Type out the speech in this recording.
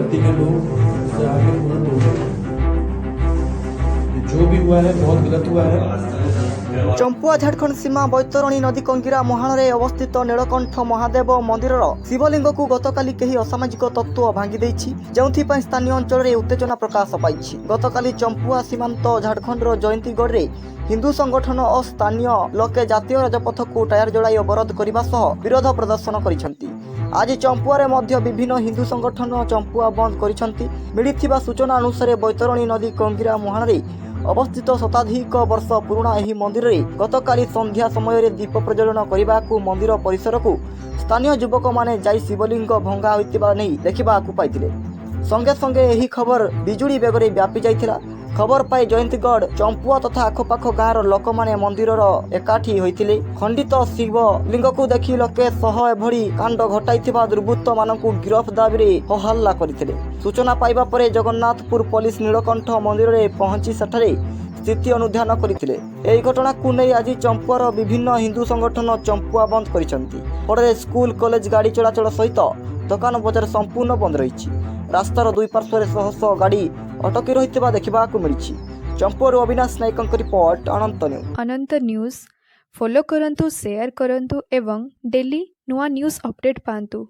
गलती के लोग उससे आगे मुंह तोड़, जो भी हुआ है बहुत गलत हुआ है। चंपुआ झारखंड सीमा बैतरणी नदी कंगिरा मुहाण अवस्थित नीलकंठ महादेव मंदिर शिवलिंग को गतकाली कहीं असामाजिक तत्व भांगी जो स्थानीय अंचल में उत्तेजना प्रकाश पाई। गतकाली चंपुआ सीमांत झारखंड जयंतीगढ़ में हिंदू संगठन और स्थानीय लोके जातीय राजपथ को टायर जड़ाई अवरोध करने सह विरोध प्रदर्शन कर। आज चंपुआ मध्य विभिन्न हिंदू संगठन चंपुआ बंद कर सूचना अनुसार बैतरणी नदी कंगिरा मुहाण अवस्थित शताधिक वर्ष पुराणा यह मंदिर में गतकाली संध्या समय दीप प्रज्वलन करने को मंदिर परिसर को स्थानीय युवक माने जाई शिवलिंग भंगा होइतिबा नहीं देखा पाई। संगे संगे यही खबर बिजुड़ी बेगरे व्यापी जाइथिला। खबर पाई जयंतीगढ़ चंपुआ तथा आखपाख गाँवर लोक माने मंदिर एकाठी होइथिले। खंडित शिवलिंग को देखि लोके सह एभली कांड घटाइथिबा दुर्बृत्त मानकु गिरफ दाबी हो हल्ला करथिले। सूचना पाइबा परे जगन्नाथपुर पुलिस नीलकंठ मंदिर में पहुंची सेठारे स्थिति अनुध्यान करथिले। एही घटना को नहीं आज चंपुआर विभिन्न हिंदू संगठन चंपुआ बंद करिसंती। फଳରେ स्कूल कॉलेज गाड़ी चलाचल सहित दुकान बजार संपूर्ण बंद रही। रास्तार दुई पार्श्व शह शह गाड़ी अटकी रही देखा मिली। चंपुआर अविनाश नायक रिपोर्ट अनंत न्यूज फॉलो करंतु शेयर करंतु एवं डेली नुआ न्यूज अपडेट पांतु।